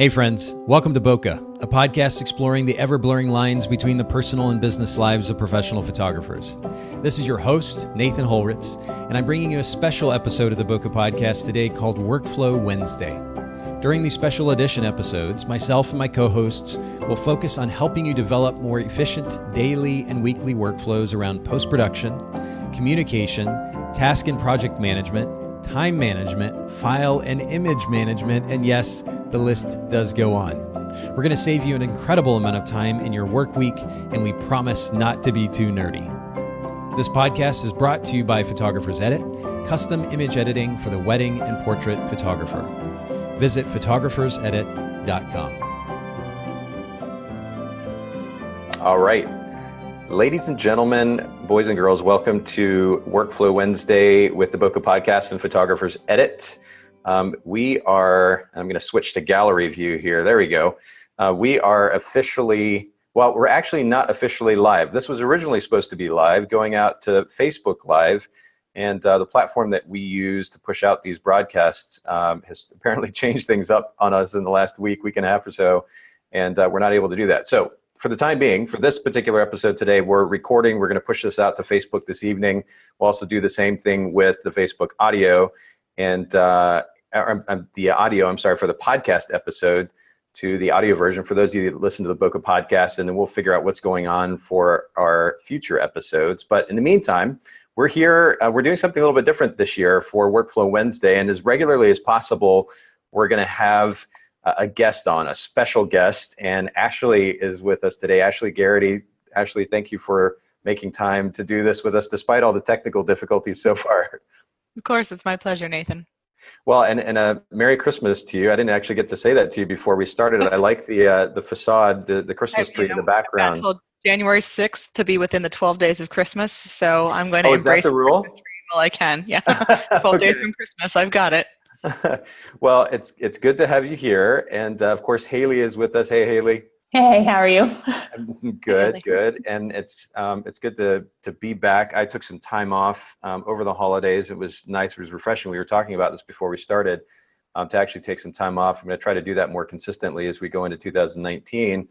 Hey friends, welcome to Bokeh, a podcast exploring the ever-blurring lines between the personal and business lives of professional photographers. This is your host, Nathan Holritz, and I'm bringing you a special episode of the Bokeh Podcast today called Workflow Wednesday. During these special edition episodes, myself and my co-hosts will focus on helping you develop more efficient daily and weekly workflows around post-production, communication, task and project management, time management, file and image management, and yes, the list does go on. We're going to save you an incredible amount of time in your work week, and we promise not to be too nerdy. This podcast is brought to you by Photographers Edit, custom image editing for the wedding and portrait photographer. Visit photographersedit.com. All right. Ladies and gentlemen, boys and girls, welcome to Workflow Wednesday with the Bokeh Podcast and Photographers Edit. I'm going to switch to gallery view here. There we go. We are officially, well, we're actually not officially live. This was originally supposed to be live, going out to Facebook Live. And the platform that we use to push out these broadcasts has apparently changed things up on us in the last week and a half or so. And we're not able to do that. So for the time being, for this particular episode today, we're recording. We're going to push this out to Facebook this evening. We'll also do the same thing with the Facebook audio and the audio, for the podcast episode to the audio version for those of you that listen to the Bokeh Podcast, and then we'll figure out what's going on for our future episodes. But in the meantime, we're here. We're doing something a little bit different this year for Workflow Wednesday, and as regularly as possible, we're going to have a guest on, a special guest, and Ashley is with us today. Ashley Gerrity. Ashley, thank you for making time to do this with us, despite all the technical difficulties so far. Of course, it's my pleasure, Nathan. Well, and a Merry Christmas to you. I didn't actually get to say that to you before we started. I like the facade, the Christmas tree in the background. Until January 6th to be within the 12 days of Christmas, so I'm going to embrace the rule? Christmas tree while I can. Yeah, 12 days from Christmas, I've got it. Well, it's good to have you here, and of course Haley is with us. Hey, Haley. Hey, how are you? Good, good, and it's good to be back. I took some time off over the holidays. It was nice. It was refreshing. We were talking about this before we started to actually take some time off. I'm going to try to do that more consistently as we go into 2019.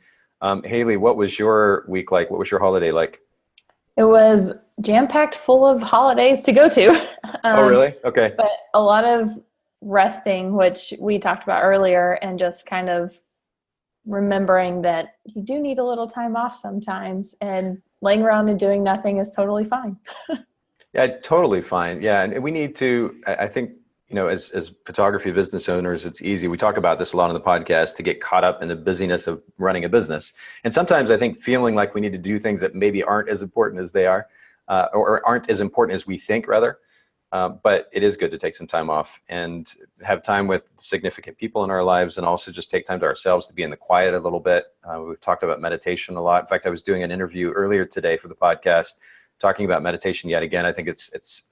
Haley, what was your week like? What was your holiday like? It was jam-packed full of holidays to go to. Oh, really? Okay. But a lot of resting, which we talked about earlier, and just kind of remembering that you do need a little time off sometimes, and laying around and doing nothing is totally fine. Yeah, totally fine. Yeah, and we need to, I think, as photography business owners, it's easy. We talk about this a lot on the podcast, to get caught up in the busyness of running a business. And sometimes I think feeling like we need to do things that maybe aren't as important as they are, or aren't as important as we think, rather. But it is good to take some time off and have time with significant people in our lives, and also just take time to ourselves to be in the quiet a little bit. We've talked about meditation a lot. In fact, I was doing an interview earlier today for the podcast talking about meditation yet again. I think it's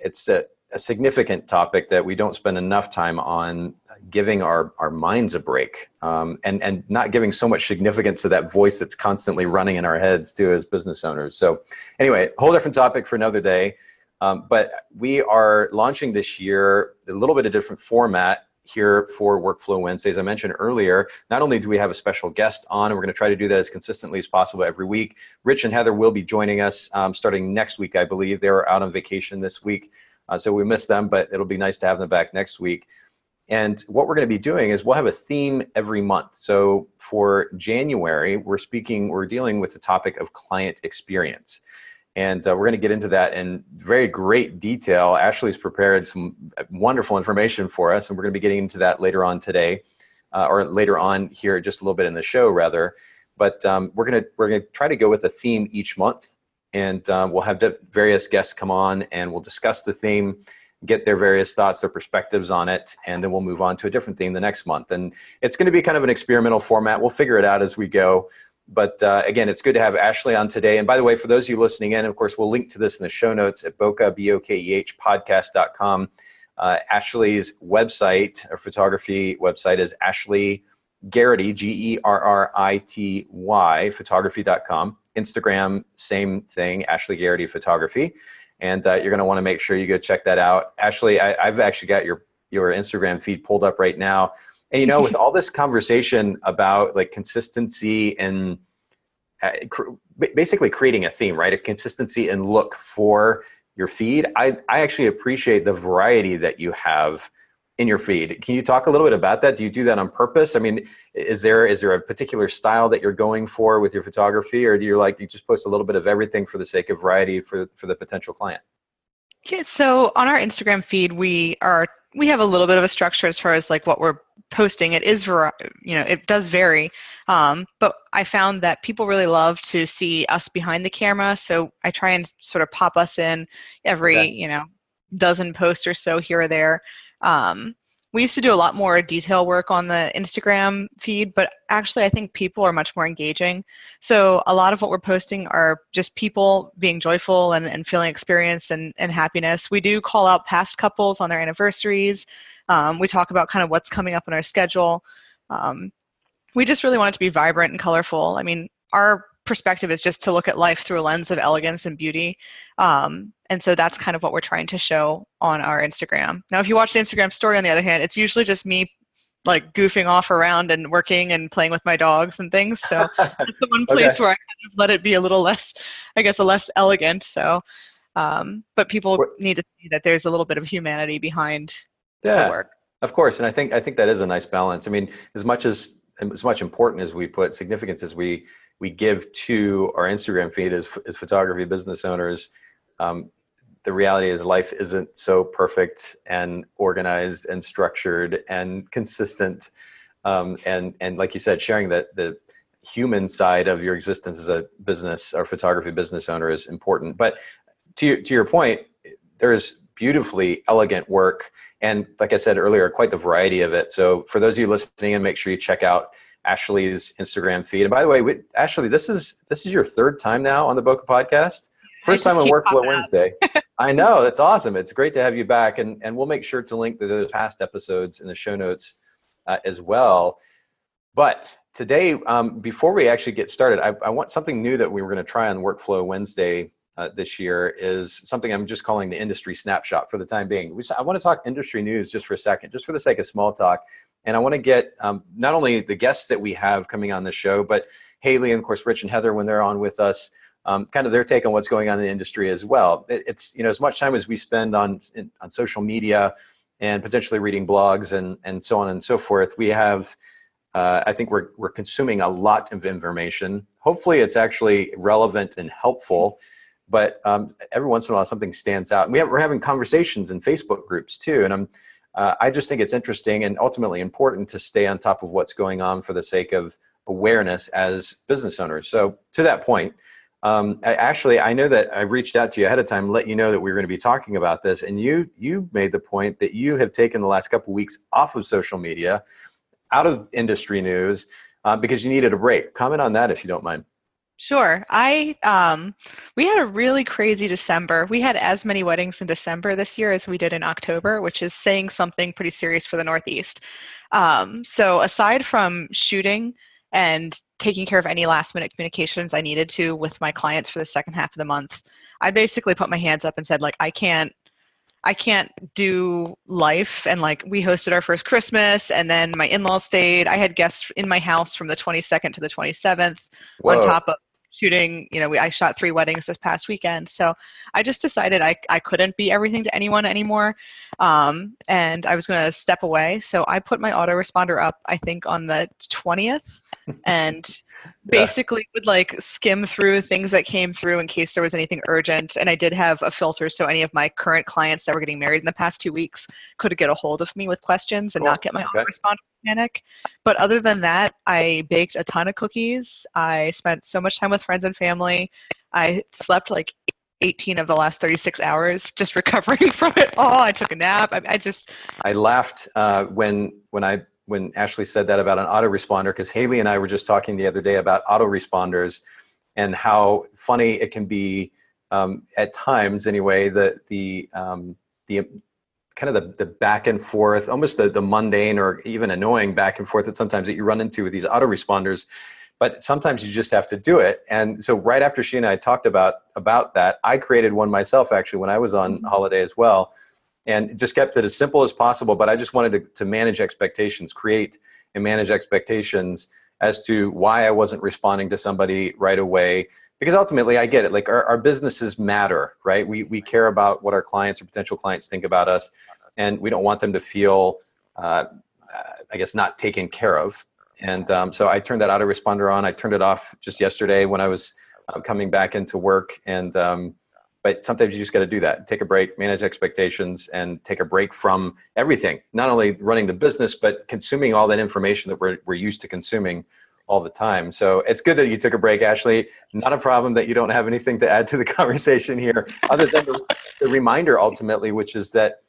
a significant topic that we don't spend enough time on, giving our minds a break, and not giving so much significance to that voice that's constantly running in our heads too as business owners. So anyway, a whole different topic for another day. But we are launching this year a little bit of different format here for Workflow Wednesdays. I mentioned earlier, not only do we have a special guest on, and we're going to try to do that as consistently as possible every week. Rich and Heather will be joining us starting next week, I believe. They were out on vacation this week, so we missed them, but it'll be nice to have them back next week. And what we're going to be doing is we'll have a theme every month. So for January, we're dealing with the topic of client experience. And we're going to get into that in very great detail. Ashley's prepared some wonderful information for us, and we're going to be getting into that later on today, or later on here, just a little bit in the show, rather. But we're going to try to go with a theme each month, and we'll have various guests come on, and we'll discuss the theme, get their various thoughts, their perspectives on it, and then we'll move on to a different theme the next month. And it's going to be kind of an experimental format. We'll figure it out as we go. But again, it's good to have Ashley on today. And by the way, for those of you listening in, of course, we'll link to this in the show notes at Bokeh, Bokeh podcast.com. Ashley's website, or photography website, is Ashley Gerrity, Gerrity, photography.com. Instagram, same thing, Ashley Gerrity Photography. And you're going to want to make sure you go check that out. Ashley, I've actually got your Instagram feed pulled up right now. And, you know, with all this conversation about like consistency and basically creating a theme, right? A consistency and look for your feed. I actually appreciate the variety that you have in your feed. Can you talk a little bit about that? Do you do that on purpose? I mean, is there a particular style that you're going for with your photography, or do you just post a little bit of everything for the sake of variety for the potential client? Yeah, so on our Instagram feed, we have a little bit of a structure as far as like what we're posting. It is, it does vary, but I found that people really love to see us behind the camera. So I try and sort of pop us in every, dozen posts or so here or there. We used to do a lot more detail work on the Instagram feed, but actually I think people are much more engaging. So a lot of what we're posting are just people being joyful and feeling experience and happiness. We do call out past couples on their anniversaries. We talk about kind of what's coming up in our schedule. We just really want it to be vibrant and colorful. I mean, our perspective is just to look at life through a lens of elegance and beauty. And so that's kind of what we're trying to show on our Instagram. Now, if you watch the Instagram story, on the other hand, it's usually just me like goofing off around and working and playing with my dogs and things. So that's the one place where I kind of let it be a little less, less elegant. So, but people need to see that there's a little bit of humanity behind the work. Of course. And I think that is a nice balance. I mean, as much important as we put significance as we give to our Instagram feed as photography business owners, the reality is life isn't so perfect and organized and structured and consistent. And like you said, sharing the human side of your existence as a business or photography business owner is important. But to your point, there's beautifully elegant work. And like I said earlier, quite the variety of it. So for those of you listening in, make sure you check out Ashley's Instagram feed. And by the way, Ashley, this is your third time now on the Bokeh Podcast. First time on Workflow Wednesday. I know, that's awesome. It's great to have you back. And we'll make sure to link to those past episodes in the show notes as well. But today, before we actually get started, I want something new that we were going to try on Workflow Wednesday this year is something I'm just calling the industry snapshot for the time being. I want to talk industry news just for a second, just for the sake of small talk. And I want to get not only the guests that we have coming on the show, but Haley and of course, Rich and Heather, when they're on with us, kind of their take on what's going on in the industry as well. It's, as much time as we spend on social media and potentially reading blogs and so on and so forth, we have, I think we're consuming a lot of information. Hopefully it's actually relevant and helpful, but every once in a while something stands out. And we're having conversations in Facebook groups too. And I just think it's interesting and ultimately important to stay on top of what's going on for the sake of awareness as business owners. So to that point, Ashley, I know that I reached out to you ahead of time, let you know that we were going to be talking about this. And you made the point that you have taken the last couple of weeks off of social media, out of industry news, because you needed a break. Comment on that if you don't mind. Sure. We had a really crazy December. We had as many weddings in December this year as we did in October, which is saying something pretty serious for the Northeast. So aside from shooting and taking care of any last minute communications I needed to with my clients for the second half of the month, I basically put my hands up and said, like, I can't do life. And like, we hosted our first Christmas and then my in-laws stayed. I had guests in my house from the 22nd to the 27th. Whoa. On top of shooting, I shot 3 weddings this past weekend. So I just decided I couldn't be everything to anyone anymore. And I was going to step away. So I put my autoresponder up, I think on the 20th and basically would like skim through things that came through in case there was anything urgent. And I did have a filter. So any of my current clients that were getting married in the past 2 weeks could get a hold of me with questions and not get my autoresponder panic. But other than that, I baked a ton of cookies. I spent so much time with friends and family. I slept like 18 of the last 36 hours just recovering from it all. I took a nap. I laughed when Ashley said that about an autoresponder, because Haley and I were just talking the other day about autoresponders and how funny it can be at times anyway, the kind of the back and forth, almost the mundane or even annoying back and forth that sometimes that you run into with these autoresponders. But sometimes you just have to do it. And so right after she and I talked about that, I created one myself actually when I was on holiday as well. and just kept it as simple as possible. But I just wanted to manage expectations, create and manage expectations as to why I wasn't responding to somebody right away. Because ultimately, I get it. Like our businesses matter, right? We care about what our clients or potential clients think about us, and we don't want them to feel, I guess, not taken care of. And so I turned that autoresponder on. I turned it off just yesterday when I was coming back into work. And but sometimes you just got to do that. Take a break, manage expectations, and take a break from everything. Not only running the business, but consuming all that information that we're used to consuming all the time. So it's good that you took a break, Ashley. Not a problem that you don't have anything to add to the conversation here, other than the reminder ultimately, which is that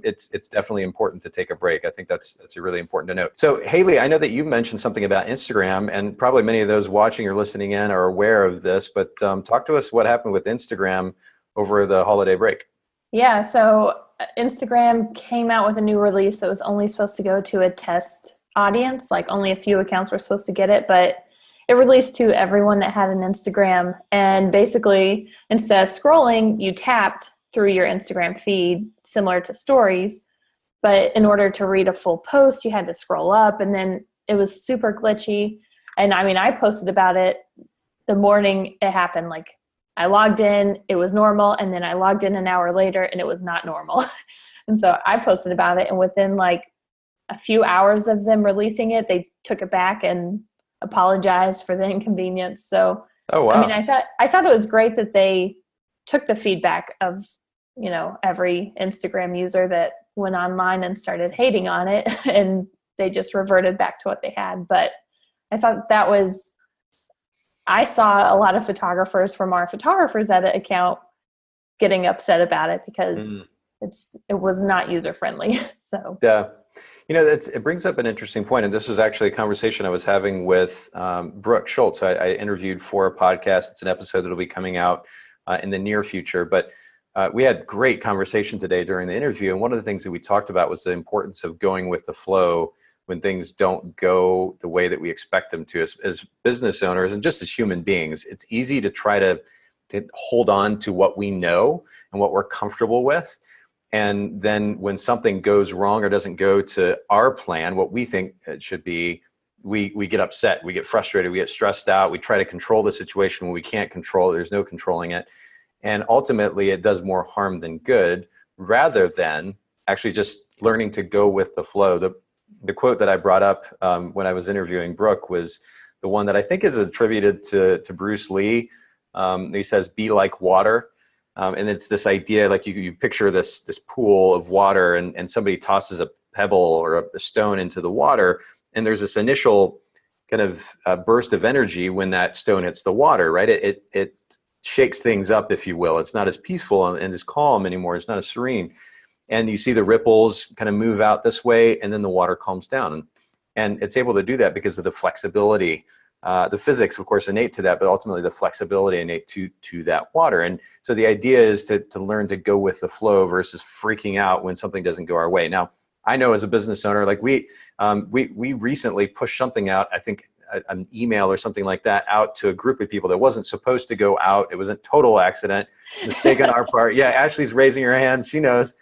it's definitely important to take a break. I think that's really important to note. So Haley, I know that you mentioned something about Instagram, and probably many of those watching or listening in are aware of this, but talk to us what happened with Instagram over the holiday break. Yeah, so Instagram came out with a new release that was only supposed to go to a test audience, like only a few accounts were supposed to get it, but it released to everyone that had an Instagram. And basically, instead of scrolling, you tapped through your Instagram feed, similar to stories. But in order to read a full post, you had to scroll up, and then it was super glitchy. And I mean, I posted about it the morning it happened. Like I logged in, it was normal, and then I logged in an hour later and it was not normal. And so I posted about it, and within like a few hours of them releasing it, they took it back and apologized for the inconvenience. So, oh, wow. I mean, I thought it was great that they took the feedback of, you know, every Instagram user that went online and started hating on it, and they just reverted back to what they had. But I thought I saw a lot of photographers from our Photographers Edit account getting upset about it because it was not user friendly. So yeah. You know, it brings up an interesting point, and this is actually a conversation I was having with Brooke Schultz. I interviewed for a podcast. It's an episode that will be coming out in the near future, but we had great conversation today during the interview, and one of the things that we talked about was the importance of going with the flow when things don't go the way that we expect them to. As business owners and just as human beings, it's easy to try to hold on to what we know and what we're comfortable with. And then when something goes wrong or doesn't go to our plan, what we think it should be, we get upset, we get frustrated, we get stressed out, we try to control the situation when we can't control it, there's no controlling it. And ultimately it does more harm than good, rather than actually just learning to go with the flow. The quote that I brought up when I was interviewing Brooke was the one that I think is attributed to Bruce Lee. He says, "Be like water." And it's this idea, like you picture this pool of water, and somebody tosses a pebble or a stone into the water, and there's this initial kind of burst of energy when that stone hits the water, right? It shakes things up, if you will. It's not as peaceful and as calm anymore. It's not as serene. And you see the ripples kind of move out this way, and then the water calms down. And it's able to do that because of the flexibility. The physics, of course, innate to that, but ultimately the flexibility innate to that water. And so the idea is to learn to go with the flow versus freaking out when something doesn't go our way. Now, I know as a business owner, like we recently pushed something out, I think an email or something like that, out to a group of people that wasn't supposed to go out. It was a total accident, mistake on our part. Yeah, Ashley's raising her hand. She knows.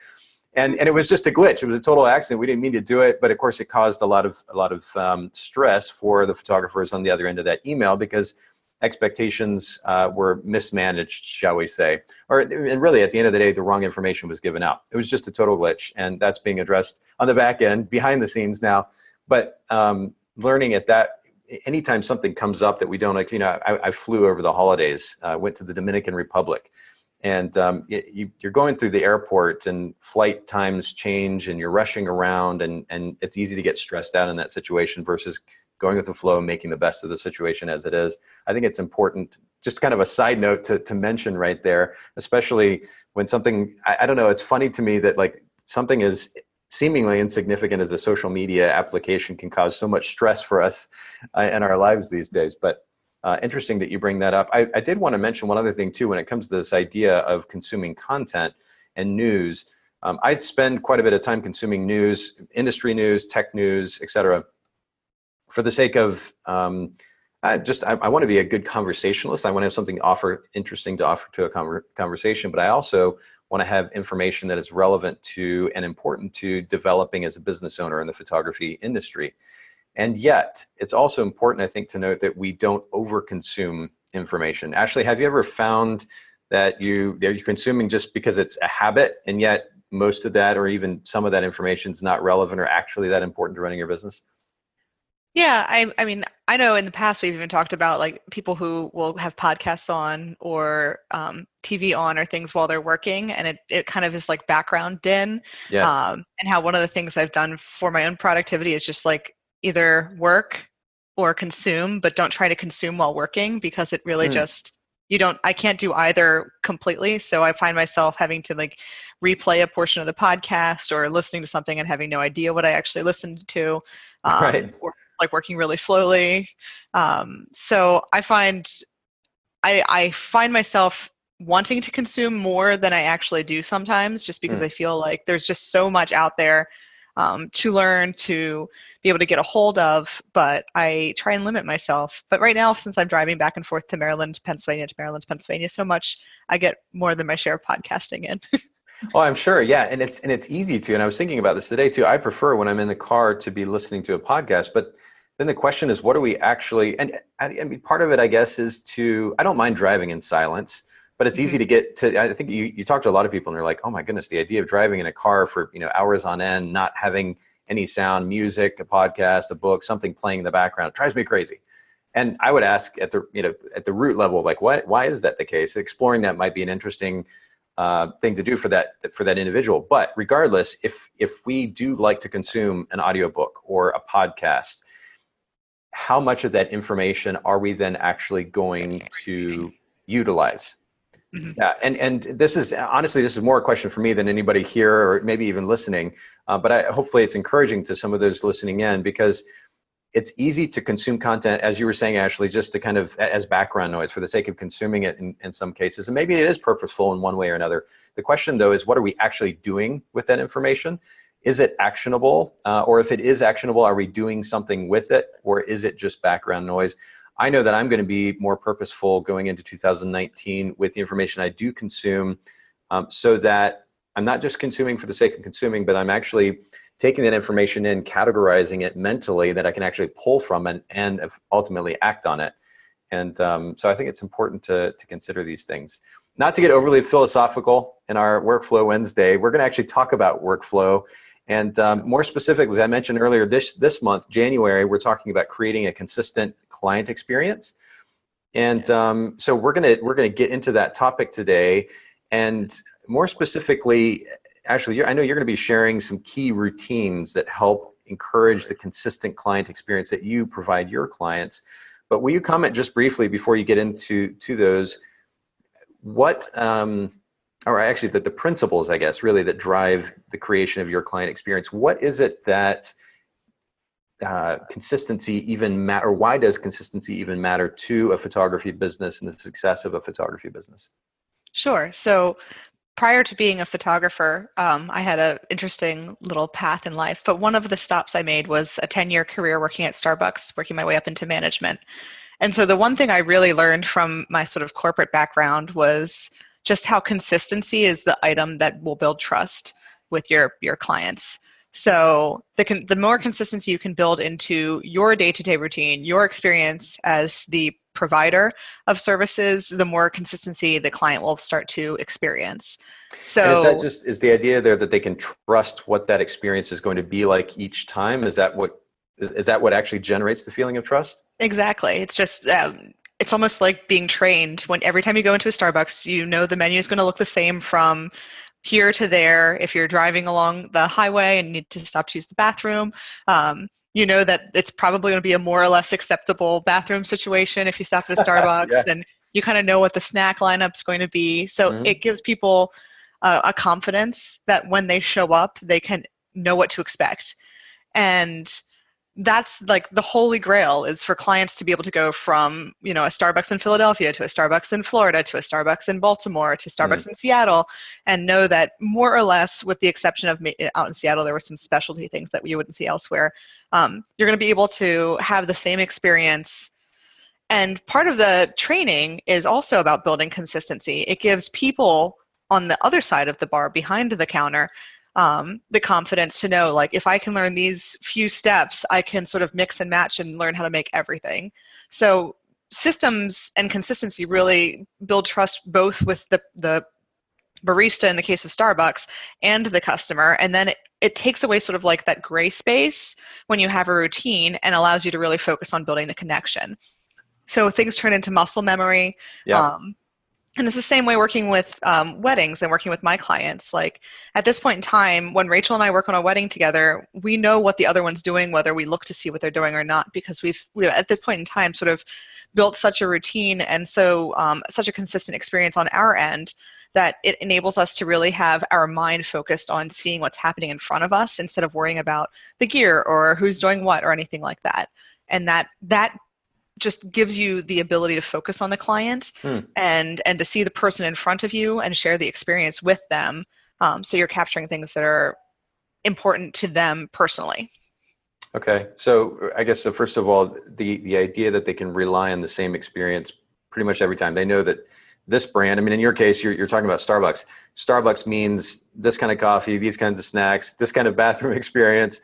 And it was just a glitch. It was a total accident. We didn't mean to do it, but of course it caused a lot of stress for the photographers on the other end of that email, because expectations were mismanaged, shall we say. And really, at the end of the day, the wrong information was given out. It was just a total glitch, and that's being addressed on the back end, behind the scenes now. But learning at that, anytime something comes up that we don't, like, you know, I flew over the holidays, went to the Dominican Republic. And you're going through the airport, and flight times change, and you're rushing around, and it's easy to get stressed out in that situation versus going with the flow and making the best of the situation as it is. I think it's important, just kind of a side note to mention right there, especially when something, I don't know, it's funny to me that like something as seemingly insignificant as a social media application can cause so much stress for us in our lives these days. But interesting that you bring that up. I did want to mention one other thing too, when it comes to this idea of consuming content and news. I spend quite a bit of time consuming news, industry news, tech news, etc., for the sake of I want to be a good conversationalist. I want to have something interesting to offer to a conversation, but I also want to have information that is relevant to and important to developing as a business owner in the photography industry. And yet, it's also important, I think, to note that we don't overconsume information. Ashley, have you ever found that you're consuming just because it's a habit, and yet most of that or even some of that information is not relevant or actually that important to running your business? Yeah, I mean, I know in the past we've even talked about like people who will have podcasts on or TV on or things while they're working, and it kind of is like background din. Yes. And how one of the things I've done for my own productivity is just like either work or consume, but don't try to consume while working, because it really just, I can't do either completely. So I find myself having to like replay a portion of the podcast or listening to something and having no idea what I actually listened to. Right. Or like working really slowly. So I find myself wanting to consume more than I actually do sometimes, just because I feel like there's just so much out there to learn, to be able to get a hold of, but I try and limit myself. But right now, since I'm driving back and forth to Maryland, Pennsylvania so much, I get more than my share of podcasting in. Oh, I'm sure. Yeah. And it's easy to, and I was thinking about this today too. I prefer when I'm in the car to be listening to a podcast, but then the question is, what do we actually, and I mean, part of it, I guess, is I don't mind driving in silence, but it's easy to get to, I think you talk to a lot of people and they're like, oh my goodness, the idea of driving in a car for, hours on end, not having any sound, music, a podcast, a book, something playing in the background, it drives me crazy. And I would ask at the root level, like, why is that the case? Exploring that might be an interesting thing to do for that individual. But regardless, if we do like to consume an audiobook or a podcast, how much of that information are we then actually going to utilize? Yeah, and this is more a question for me than anybody here or maybe even listening. But hopefully it's encouraging to some of those listening in, because it's easy to consume content, as you were saying, Ashley, just to kind of as background noise for the sake of consuming it in some cases. And maybe it is purposeful in one way or another. The question, though, is what are we actually doing with that information? Is it actionable? Or if it is actionable, are we doing something with it? Or is it just background noise? I know that I'm going to be more purposeful going into 2019 with the information I do consume, so that I'm not just consuming for the sake of consuming, but I'm actually taking that information in, categorizing it mentally that I can actually pull from and ultimately act on it. And so I think it's important to consider these things. Not to get overly philosophical in our Workflow Wednesday, we're going to actually talk about workflow. And more specifically, as I mentioned earlier, this month, January, we're talking about creating a consistent client experience. And so we're gonna get into that topic today. And more specifically, Ashley, I know you're going to be sharing some key routines that help encourage the consistent client experience that you provide your clients. But will you comment just briefly before you get into those, or actually the principles, I guess, really that drive the creation of your client experience? What is it that consistency even matter, or why does consistency even matter to a photography business and the success of a photography business? Sure. So prior to being a photographer, I had an interesting little path in life, but one of the stops I made was a 10-year career working at Starbucks, working my way up into management. And so the one thing I really learned from my sort of corporate background was just how consistency is the item that will build trust with your clients. So the more consistency you can build into your day-to-day routine, your experience as the provider of services, the more consistency the client will start to experience. So and is the idea there that they can trust what that experience is going to be like each time? Is that what actually generates the feeling of trust? Exactly. It's just it's almost like being trained. When every time you go into a Starbucks, you know the menu is going to look the same from here to there. If you're driving along the highway and need to stop to use the bathroom, you know that it's probably going to be a more or less acceptable bathroom situation if you stop at a Starbucks. Yeah. Then you kind of know what the snack lineup's going to be. So it gives people a confidence that when they show up, they can know what to expect. And that's like the Holy Grail, is for clients to be able to go from, a Starbucks in Philadelphia to a Starbucks in Florida to a Starbucks in Baltimore to Starbucks in Seattle, and know that more or less, with the exception of out in Seattle, there were some specialty things that you wouldn't see elsewhere. You're going to be able to have the same experience. And part of the training is also about building consistency. It gives people on the other side of the bar behind the counter, the confidence to know, like, if I can learn these few steps, I can sort of mix and match and learn how to make everything. So systems and consistency really build trust both with the barista in the case of Starbucks and the customer. And then it takes away sort of like that gray space when you have a routine and allows you to really focus on building the connection. So things turn into muscle memory. Yeah. And it's the same way working with weddings and working with my clients. Like at this point in time, when Rachel and I work on a wedding together, we know what the other one's doing, whether we look to see what they're doing or not, because we've at this point in time sort of built such a routine and so such a consistent experience on our end that it enables us to really have our mind focused on seeing what's happening in front of us instead of worrying about the gear or who's doing what or anything like that. And that just gives you the ability to focus on the client and to see the person in front of you and share the experience with them. So you're capturing things that are important to them personally. Okay. So I guess, so first of all, the idea that they can rely on the same experience pretty much every time. They know that this brand, I mean, in your case, you're talking about Starbucks. Starbucks means this kind of coffee, these kinds of snacks, this kind of bathroom experience.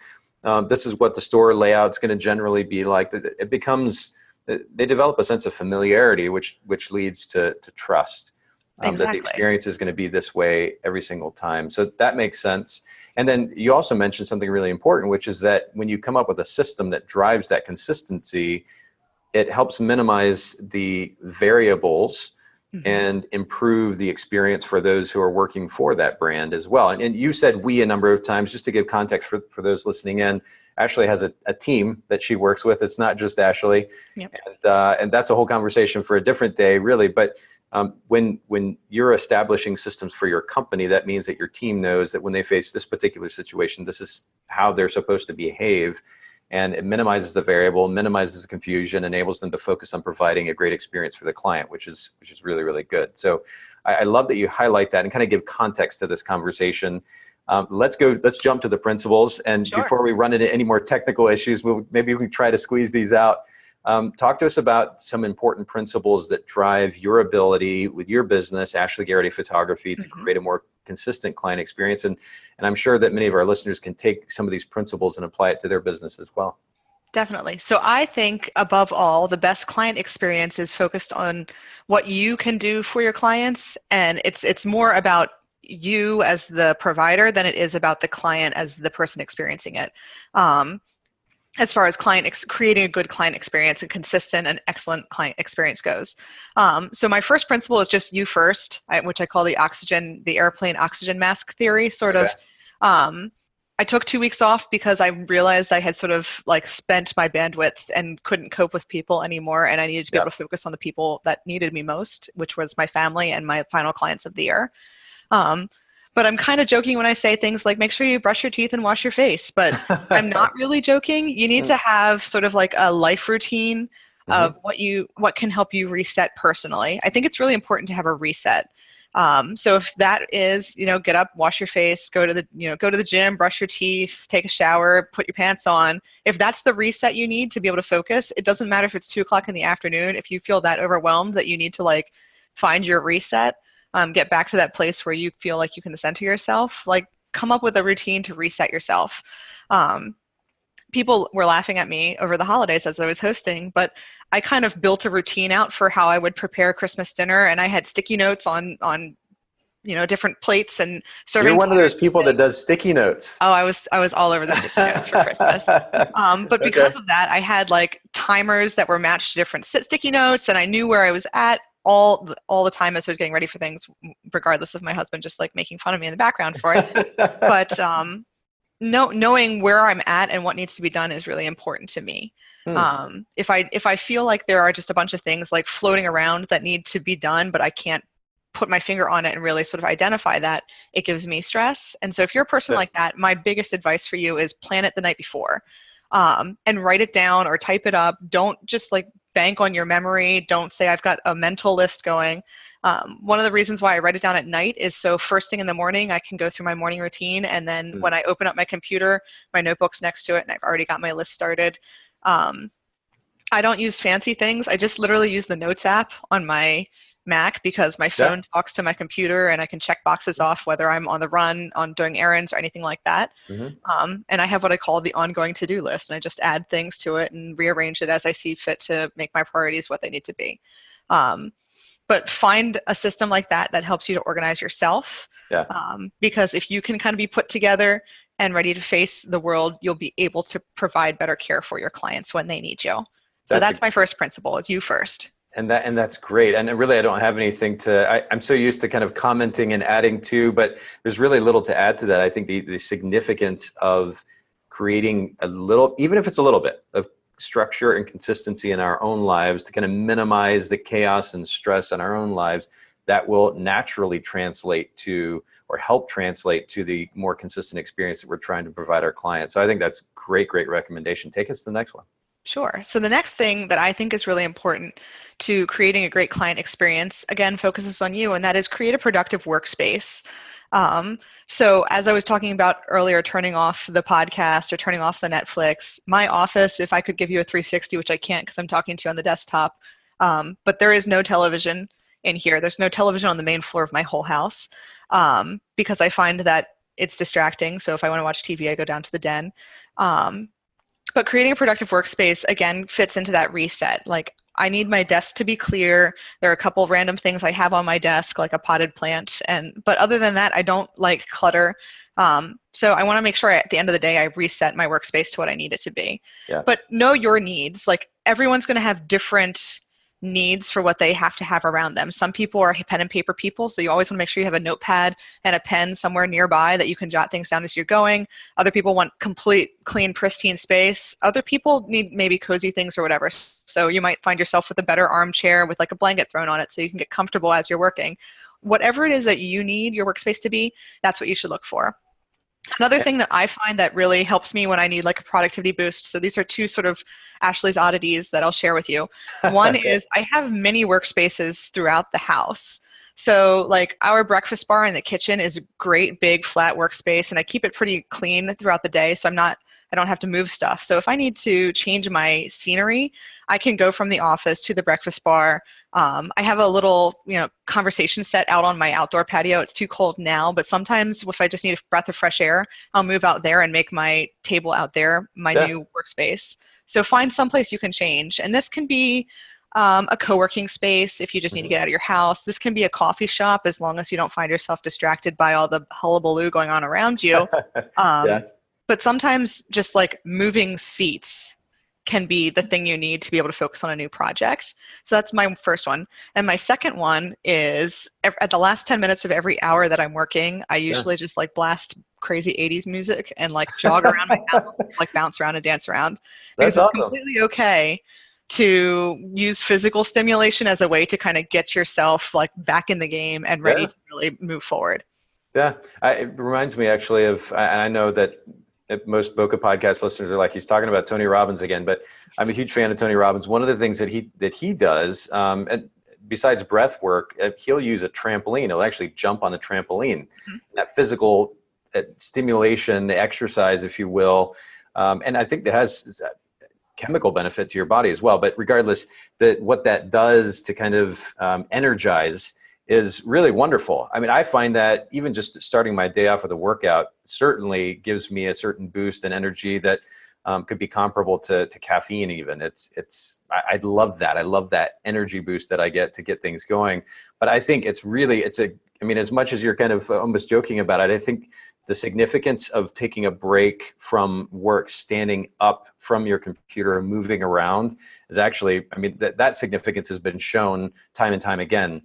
This is what the store layout's going to generally be like. It becomes, they develop a sense of familiarity, which leads to trust. Exactly. That the experience is going to be this way every single time. So that makes sense. And then you also mentioned something really important, which is that when you come up with a system that drives that consistency, it helps minimize the variables and improve the experience for those who are working for that brand as well. And you said we a number of times, just to give context for those listening in. Ashley has a team that she works with. It's not just Ashley. Yep. And that's a whole conversation for a different day, really. But when you're establishing systems for your company, that means that your team knows that when they face this particular situation, this is how they're supposed to behave. And it minimizes the variable, minimizes the confusion, enables them to focus on providing a great experience for the client, which is really, really good. So I love that you highlight that and kind of give context to this conversation. Let's jump to the principles. And sure. Before we run into any more technical issues, maybe we try to squeeze these out. Talk to us about some important principles that drive your ability with your business, Ashley Gerrity Photography, to create a more consistent client experience. And I'm sure that many of our listeners can take some of these principles and apply it to their business as well. Definitely. So I think above all, the best client experience is focused on what you can do for your clients. And it's more about you as the provider than it is about the client as the person experiencing it. As far as creating a good client experience and consistent and excellent client experience goes. So my first principle is just you first, which I call the airplane oxygen mask theory, sort of. I took 2 weeks off because I realized I had sort of like spent my bandwidth and couldn't cope with people anymore. And I needed to be able to focus on the people that needed me most, which was my family and my final clients of the year. But I'm kind of joking when I say things like, make sure you brush your teeth and wash your face. But I'm not really joking. You need to have sort of like a life routine of what can help you reset personally. I think it's really important to have a reset. So if that is, get up, wash your face, go to the gym, brush your teeth, take a shower, put your pants on. If that's the reset you need to be able to focus, it doesn't matter if it's 2:00 in the afternoon. If you feel that overwhelmed that you need to like find your reset, get back to that place where you feel like you can center yourself, like come up with a routine to reset yourself. People were laughing at me over the holidays as I was hosting, but I kind of built a routine out for how I would prepare Christmas dinner, and I had sticky notes on different plates and serving. You're one of those people that does sticky notes. Oh, I was all over the sticky notes for Christmas. But because of that, I had like timers that were matched to different sticky notes, and I knew where I was at all the time as I was getting ready for things, regardless of my husband just like making fun of me in the background for it. But knowing where I'm at and what needs to be done is really important to me. If I feel like there are just a bunch of things like floating around that need to be done, but I can't put my finger on it and really sort of identify that, it gives me stress. And so if you're a person like that, my biggest advice for you is plan it the night before, and write it down or type it up. Don't just like bank on your memory. Don't say I've got a mental list going. One of the reasons why I write it down at night is so first thing in the morning, I can go through my morning routine. And then when I open up my computer, my notebook's next to it and I've already got my list started. I don't use fancy things. I just literally use the Notes app on my Mac because my phone talks to my computer and I can check boxes off whether I'm on the run, on doing errands or anything like that. And I have what I call the ongoing to-do list, and I just add things to it and rearrange it as I see fit to make my priorities what they need to be. But find a system like that that helps you to organize yourself. Because if you can kind of be put together and ready to face the world, you'll be able to provide better care for your clients when they need you. So that's my first principle, is you first. And that's great. And really, I don't have anything I'm so used to kind of commenting and adding to, but there's really little to add to that. I think the significance of creating a little, even if it's a little bit of structure and consistency in our own lives to kind of minimize the chaos and stress in our own lives, that will naturally translate to, or help translate to, the more consistent experience that we're trying to provide our clients. So I think that's great recommendation. Take us to the next one. Sure. So the next thing that I think is really important to creating a great client experience, again, focuses on you, and that is create a productive workspace. So as I was talking about earlier, turning off the podcast or turning off the Netflix, my office, if I could give you a 360, which I can't because I'm talking to you on the desktop, but there is no television in here. There's no television on the main floor of my whole house, because I find that it's distracting. So if I want to watch TV, I go down to the den. But creating a productive workspace, again, fits into that reset. Like, I need my desk to be clear. There are a couple of random things I have on my desk, like a potted plant. But other than that, I don't like clutter. So I want to make sure at the end of the day, I reset my workspace to what I need it to be. But know your needs. Like, everyone's going to have different needs for what they have to have around them. Some people are pen and paper people, so you always want to make sure you have a notepad and a pen somewhere nearby that you can jot things down as you're going. Other people want complete, clean, pristine space. Other people need maybe cozy things or whatever. So you might find yourself with a better armchair with like a blanket thrown on it so you can get comfortable as you're working. Whatever it is that you need your workspace to be, that's what you should look for. Another thing that I find that really helps me when I need like a productivity boost, so these are two sort of Ashley's oddities that I'll share with you. One is I have many workspaces throughout the house. So like our breakfast bar in the kitchen is a great big flat workspace, and I keep it pretty clean throughout the day, so I don't have to move stuff. So if I need to change my scenery, I can go from the office to the breakfast bar. I have a little, conversation set out on my outdoor patio. It's too cold now, but sometimes if I just need a breath of fresh air, I'll move out there and make my table out there my new workspace. So find someplace you can change. And this can be a co-working space if you just need to get out of your house. This can be a coffee shop as long as you don't find yourself distracted by all the hullabaloo going on around you. But sometimes just like moving seats can be the thing you need to be able to focus on a new project. So that's my first one. And my second one is at the last 10 minutes of every hour that I'm working, I usually just like blast crazy 80s music and like jog around my house, like bounce around and dance around. Because it's completely okay to use physical stimulation as a way to kind of get yourself like back in the game and ready to really move forward. Yeah. It reminds me actually of, and I know that most Bokeh Podcast listeners are like, he's talking about Tony Robbins again, but I'm a huge fan of Tony Robbins. One of the things that he does, and besides breath work, he'll use a trampoline. He'll actually jump on the trampoline. That physical stimulation, the exercise, if you will, and I think that has chemical benefit to your body as well. But regardless, what that does to kind of energize is really wonderful. I mean, I find that even just starting my day off with a workout certainly gives me a certain boost and energy that could be comparable to caffeine even. I love that. I love that energy boost that I get to get things going. But I think as much as you're kind of almost joking about it, I think the significance of taking a break from work, standing up from your computer and moving around is actually, that significance has been shown time and time again.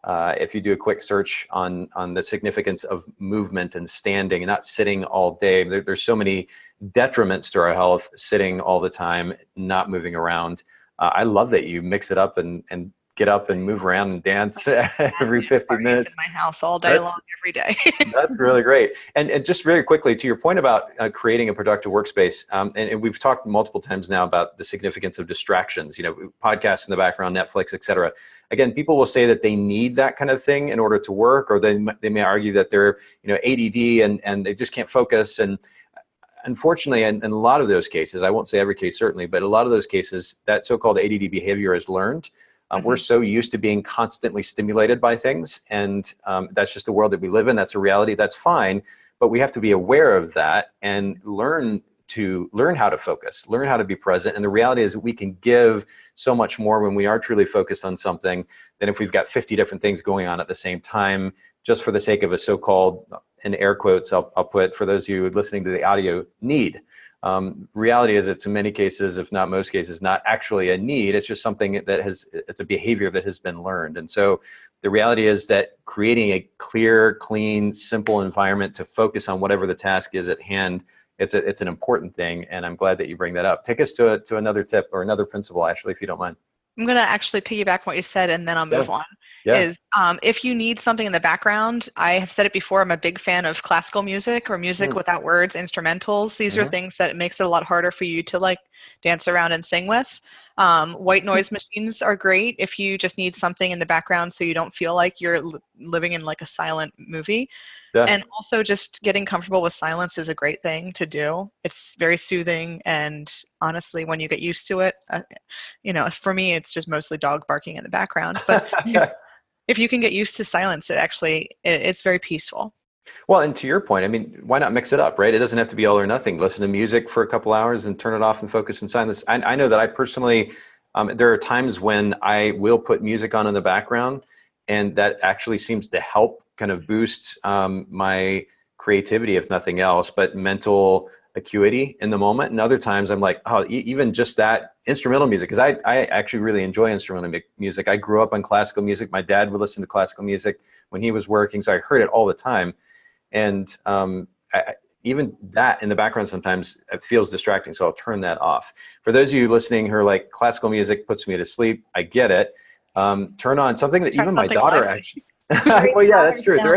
If you do a quick search on the significance of movement and standing and not sitting all day, there's so many detriments to our health sitting all the time, not moving around. I love that you mix it up and get up and move around and dance every 50 minutes. In my house all day long, every day. That's really great. And just very quickly to your point about creating a productive workspace, and we've talked multiple times now about the significance of distractions, podcasts in the background, Netflix, et cetera. Again, people will say that they need that kind of thing in order to work, or they may argue that they're ADD and they just can't focus. And unfortunately, in a lot of those cases, I won't say every case certainly, but a lot of those cases, that so-called ADD behavior is learned. We're so used to being constantly stimulated by things, and that's just the world that we live in. That's a reality. That's fine, but we have to be aware of that and learn how to focus, learn how to be present. And the reality is that we can give so much more when we are truly focused on something than if we've got 50 different things going on at the same time, just for the sake of a so-called, in air quotes, I'll put, for those of you listening to the audio, need. Reality is it's in many cases, if not most cases, not actually a need. It's just something it's a behavior that has been learned. And so the reality is that creating a clear, clean, simple environment to focus on whatever the task is at hand, it's an important thing. And I'm glad that you bring that up. Take us to another tip or another principle, Ashley, if you don't mind. I'm going to actually piggyback on what you said, and then I'll move on. Yeah. Is if you need something in the background, I have said it before, I'm a big fan of classical music or music without words, instrumentals. These are things that it makes it a lot harder for you to like dance around and sing with. White noise machines are great if you just need something in the background so you don't feel like you're living in like a silent movie. Yeah. And also just getting comfortable with silence is a great thing to do. It's very soothing, and honestly, when you get used to it, for me, it's just mostly dog barking in the background. But if you can get used to silence, it's very peaceful. Well, and to your point, I mean, why not mix it up, right? It doesn't have to be all or nothing. Listen to music for a couple hours and turn it off and focus in silence. I know that I personally, there are times when I will put music on in the background, and that actually seems to help kind of boost my creativity, if nothing else, but mental acuity in the moment. And other times I'm like, oh, even just that instrumental music, because I actually really enjoy instrumental music. I grew up on classical music. My dad would listen to classical music when he was working, so I heard it all the time. And even that in the background sometimes it feels distracting, so I'll turn that off. For those of you listening who are like, classical music puts me to sleep, I get it. Turn on something that even my daughter actually... Well, yeah, that's true. There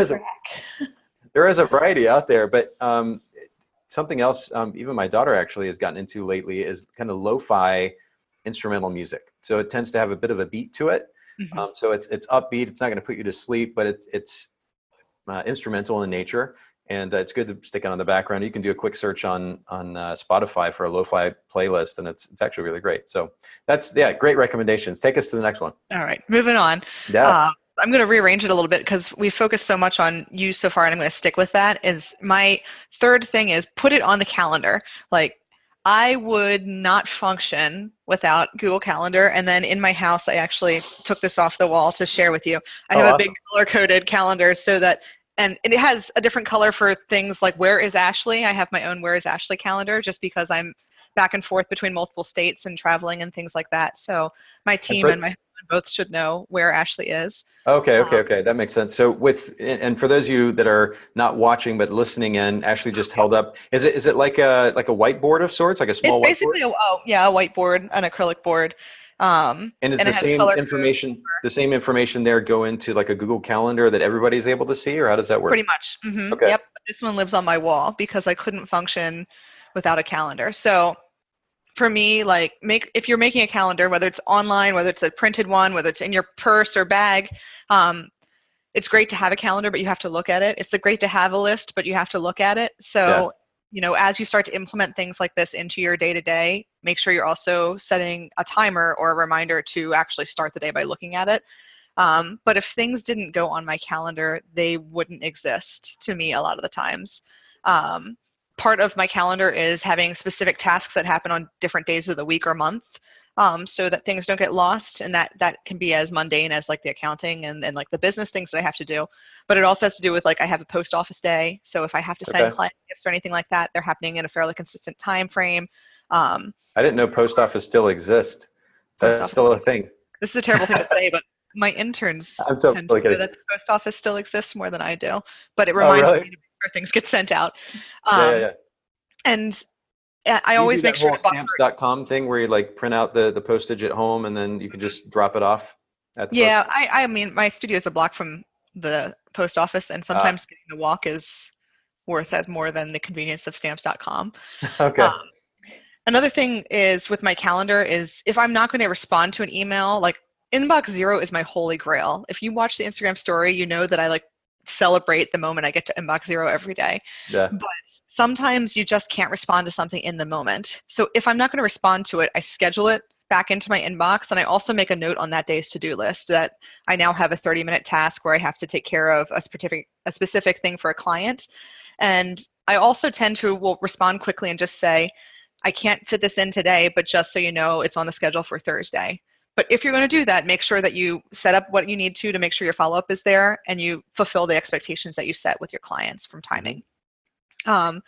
is a variety out there, but something else even my daughter actually has gotten into lately is kind of lo-fi instrumental music. So it tends to have a bit of a beat to it. So it's upbeat. It's not going to put you to sleep, but it's instrumental in nature, and it's good to stick it on the background. You can do a quick search on Spotify for a lo-fi playlist, and it's actually really great. So that's great recommendations. Take us to the next one. All right, moving on. Yeah. I'm going to rearrange it a little bit because we focused so much on you so far, and I'm going to stick with that. Is my third thing is put it on the calendar. Like, I would not function without Google Calendar. And then in my house, I actually took this off the wall to share with you. I have a big color-coded calendar so that, and it has a different color for things like Where is Ashley? I have my own Where is Ashley calendar just because I'm back and forth between multiple states and traveling and things like that. So my team and my husband both should know where Ashley is. Okay. That makes sense. So and for those of you that are not watching but listening in, Ashley just held up. Is it like a whiteboard of sorts, like a small whiteboard? It's basically a whiteboard, an acrylic board. And is the same information there go into like a Google Calendar that everybody's able to see, or how does that work? Pretty much. Mm-hmm. Okay. Yep. This one lives on my wall because I couldn't function without a calendar. So for me, like, if you're making a calendar, whether it's online, whether it's a printed one, whether it's in your purse or bag, it's great to have a calendar, but you have to look at it. It's great to have a list, but you have to look at it. So, as you start to implement things like this into your day-to-day, make sure you're also setting a timer or a reminder to actually start the day by looking at it. But if things didn't go on my calendar, they wouldn't exist to me a lot of the times. Part of my calendar is having specific tasks that happen on different days of the week or month, so that things don't get lost. And that can be as mundane as like the accounting and like the business things that I have to do. But it also has to do with like I have a post office day. So if I have to send client gifts or anything like that, they're happening in a fairly consistent time frame. I didn't know post office still exists. That's still a thing. This is a terrible thing to say, but my interns tend to know that the post office still exists more than I do. But it reminds me to make sure things get sent out. And I always make sure stamps.com thing where you like print out the postage at home and then you can just drop it off at the post. I mean, my studio is a block from the post office, and sometimes getting the walk is worth more than the convenience of stamps.com. Okay. Another thing is with my calendar is if I'm not going to respond to an email, like inbox 0 is my holy grail. If you watch the Instagram story, you know that I like celebrate the moment I get to inbox zero every day. Yeah. But sometimes you just can't respond to something in the moment. So if I'm not going to respond to it, I schedule it back into my inbox. And I also make a note on that day's to-do list that I now have a 30-minute task where I have to take care of a specific thing for a client. And I also tend to respond quickly and just say, I can't fit this in today, but just so you know, it's on the schedule for Thursday. But if you're going to do that, make sure that you set up what you need to make sure your follow-up is there and you fulfill the expectations that you set with your clients from timing. And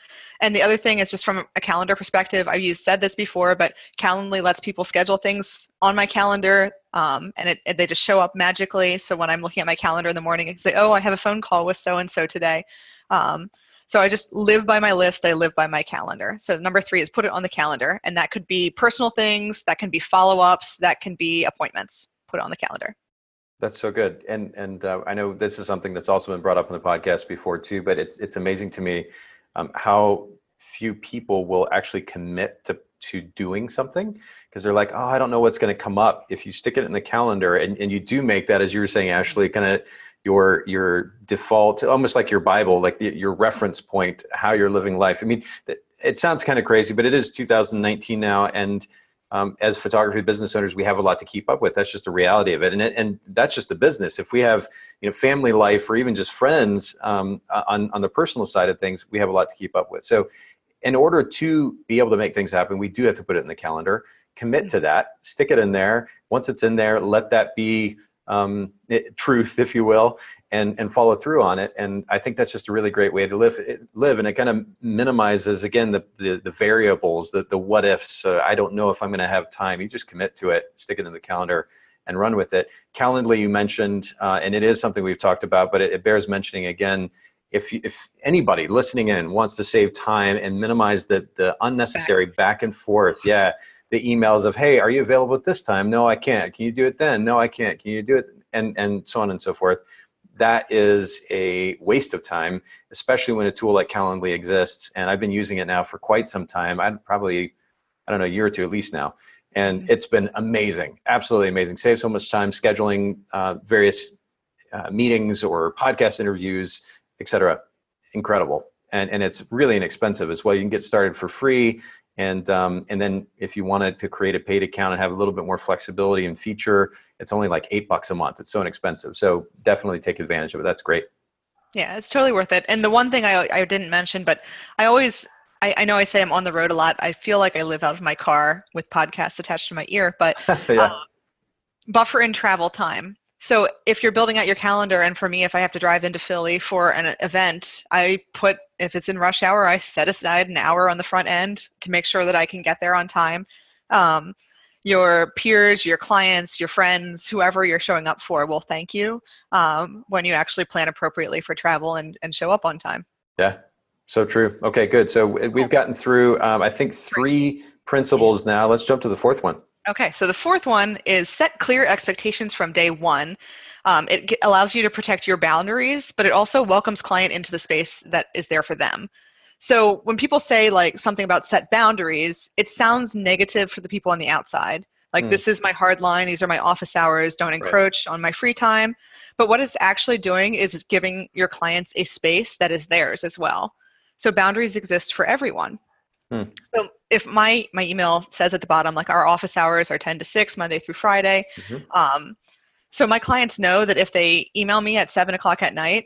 the other thing is just from a calendar perspective, I've said this before, but Calendly lets people schedule things on my calendar, and they just show up magically. So when I'm looking at my calendar in the morning, I say, oh, I have a phone call with so-and-so today. So I just live by my list. I live by my calendar. So number 3 is put it on the calendar. And that could be personal things, that can be follow-ups, that can be appointments. Put it on the calendar. That's so good. And I know this is something that's also been brought up on the podcast before too, but it's amazing to me how few people will actually commit to doing something because they're like, oh, I don't know what's going to come up. If you stick it in the calendar and you do make that, as you were saying, Ashley, kind of your default, almost like your Bible, like your reference point, how you're living life. I mean, it sounds kind of crazy, but it is 2019 now. And as photography business owners, we have a lot to keep up with. That's just the reality of it. And that's just the business. If we have, family life or even just friends on the personal side of things, we have a lot to keep up with. So in order to be able to make things happen, we do have to put it in the calendar, commit to that, stick it in there. Once it's in there, let that be truth, if you will, and follow through on it. And I think that's just a really great way to live. And it kind of minimizes, again, the variables, the what ifs. I don't know if I'm going to have time. You just commit to it, stick it in the calendar and run with it. Calendly, you mentioned, and it is something we've talked about, but it bears mentioning again. If anybody listening in wants to save time and minimize the unnecessary back and forth, the emails of, hey, are you available at this time? No, I can't. Can you do it then? No, I can't. Can you do it? And so on and so forth. That is a waste of time, especially when a tool like Calendly exists. And I've been using it now for quite some time. A year or two at least now. And it's been amazing, absolutely amazing. Saves so much time scheduling various meetings or podcast interviews, etc. Incredible. And it's really inexpensive as well. You can get started for free. And then if you wanted to create a paid account and have a little bit more flexibility and feature, it's only like $8 a month. It's so inexpensive. So definitely take advantage of it. That's great. Yeah, it's totally worth it. And the one thing I didn't mention, but I know I say I'm on the road a lot. I feel like I live out of my car with podcasts attached to my ear, but buffer in travel time. So if you're building out your calendar, and for me, if I have to drive into Philly for an event, if it's in rush hour, I set aside an hour on the front end to make sure that I can get there on time. Your peers, your clients, your friends, whoever you're showing up for will thank you when you actually plan appropriately for travel and show up on time. Yeah, so true. Okay, good. So we've gotten through, I think, 3 principles now. Let's jump to the 4th one. Okay, so the 4th one is set clear expectations from day one. It allows you to protect your boundaries, but it also welcomes client into the space that is there for them. So when people say like something about set boundaries, it sounds negative for the people on the outside. Like this is my hard line, these are my office hours, don't encroach on my free time. But what it's actually doing is it's giving your clients a space that is theirs as well. So boundaries exist for everyone. So if my email says at the bottom, like our office hours are 10 to 6, Monday through Friday. So my clients know that if they email me at 7 o'clock at night,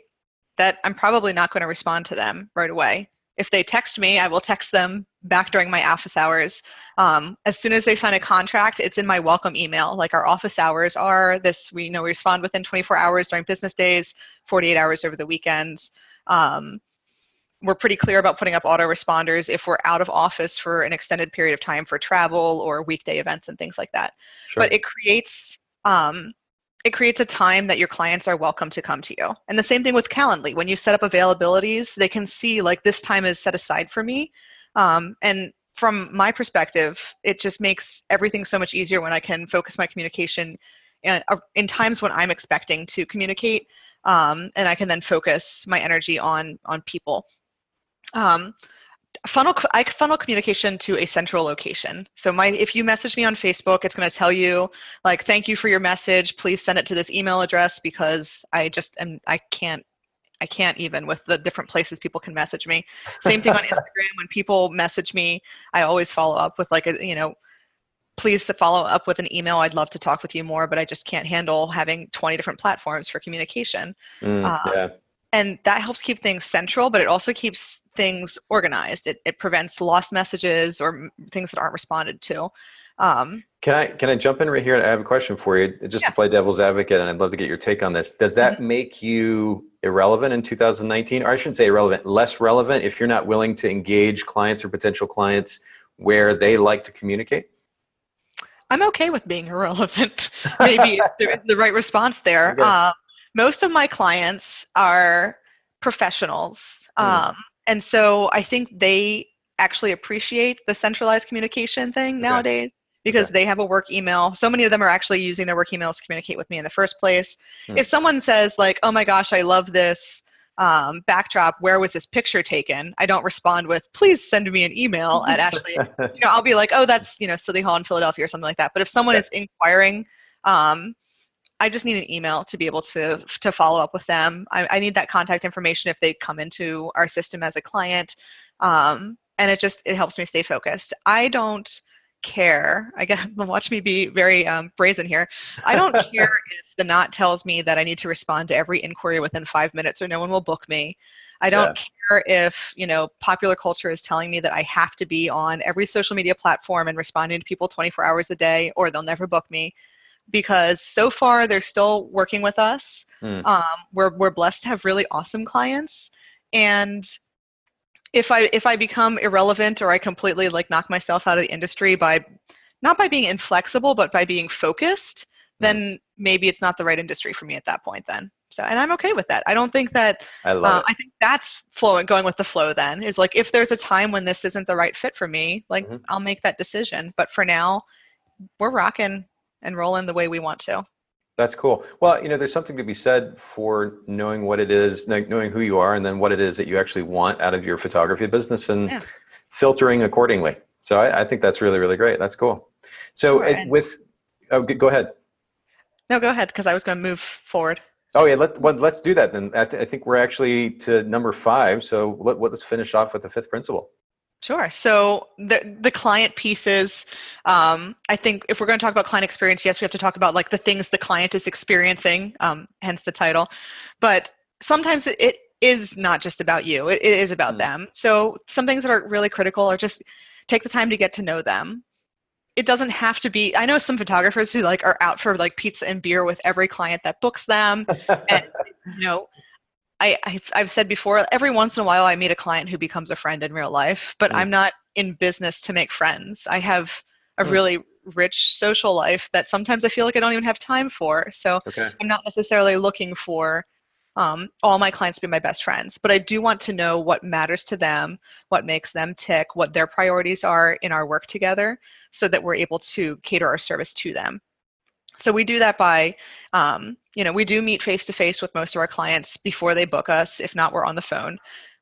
that I'm probably not going to respond to them right away. If they text me, I will text them back during my office hours. As soon as they sign a contract, it's in my welcome email. Like our office hours are this, we respond within 24 hours during business days, 48 hours over the weekends. We're pretty clear about putting up autoresponders if we're out of office for an extended period of time for travel or weekday events and things like that. Sure. But it creates a time that your clients are welcome to come to you. And the same thing with Calendly. When you set up availabilities, they can see like this time is set aside for me. And from my perspective, it just makes everything so much easier when I can focus my communication in times when I'm expecting to communicate, and I can then focus my energy on people. I funnel communication to a central location. So if you message me on Facebook, it's going to tell you like, thank you for your message. Please send it to this email address because I can't I can't even with the different places people can message me. Same thing on Instagram. When people message me, I always follow up with like please follow up with an email. I'd love to talk with you more, but I just can't handle having 20 different platforms for communication. Yeah. And that helps keep things central, but it also keeps things organized. It prevents lost messages or things that aren't responded to. Can I jump in right here? I have a question for you, just to play devil's advocate, and I'd love to get your take on this. Does that make you irrelevant in 2019? Or I shouldn't say irrelevant, less relevant if you're not willing to engage clients or potential clients where they like to communicate? I'm okay with being irrelevant. Maybe there is the right response there. Okay. Most of my clients are professionals. And so I think they actually appreciate the centralized communication thing nowadays because they have a work email. So many of them are actually using their work emails to communicate with me in the first place. If someone says like, oh my gosh, I love this backdrop, where was this picture taken? I don't respond with, please send me an email at Ashley. I'll be like, oh, that's, City Hall in Philadelphia or something like that. But if someone is inquiring, I just need an email to be able to follow up with them. I need that contact information if they come into our system as a client. And it helps me stay focused. I don't care. Again, watch me be very brazen here. I don't care if the knot tells me that I need to respond to every inquiry within 5 minutes or no one will book me. I don't care if, popular culture is telling me that I have to be on every social media platform and responding to people 24 hours a day or they'll never book me. Because so far they're still working with us. We're blessed to have really awesome clients. And if I become irrelevant or I completely like knock myself out of the industry not by being inflexible, but by being focused, then maybe it's not the right industry for me at that point then. So, and I'm okay with that. I don't think that, I think that's going with the flow then is like, if there's a time when this isn't the right fit for me, like I'll make that decision. But for now we're rocking and rolling the way we want to. That's cool. Well, there's something to be said for knowing what it is, knowing who you are, and then what it is that you actually want out of your photography business and filtering accordingly. So I think that's really, really great. That's cool. So go ahead. No, go ahead, because I was going to move forward. Oh yeah, let's do that then. I think we're actually to number 5. So let's finish off with the 5th principle. Sure. So the client pieces, I think if we're going to talk about client experience, yes, we have to talk about like the things the client is experiencing, hence the title. But sometimes it is not just about you. It is about them. So some things that are really critical are just take the time to get to know them. It doesn't have to be, I know some photographers who like are out for like pizza and beer with every client that books them. And, I've said before, every once in a while I meet a client who becomes a friend in real life, but I'm not in business to make friends. I have a really rich social life that sometimes I feel like I don't even have time for. So I'm not necessarily looking for all my clients to be my best friends, but I do want to know what matters to them, what makes them tick, what their priorities are in our work together so that we're able to cater our service to them. So we do that by, we do meet face-to-face with most of our clients before they book us. If not, we're on the phone.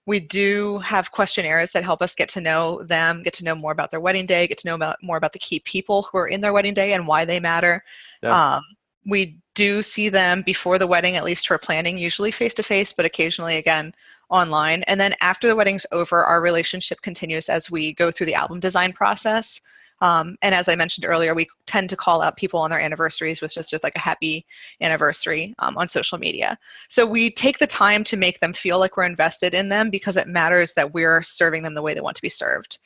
We do have questionnaires that help us get to know them, get to know more about their wedding day, get to know more about the key people who are in their wedding day and why they matter. Yeah. We do see them before the wedding, at least for planning, usually face-to-face, but occasionally, again, online. And then after the wedding's over, our relationship continues as we go through the album design process. And as I mentioned earlier, we tend to call out people on their anniversaries with just like a happy anniversary on social media. So we take the time to make them feel like we're invested in them because it matters that we're serving them the way they want to be served.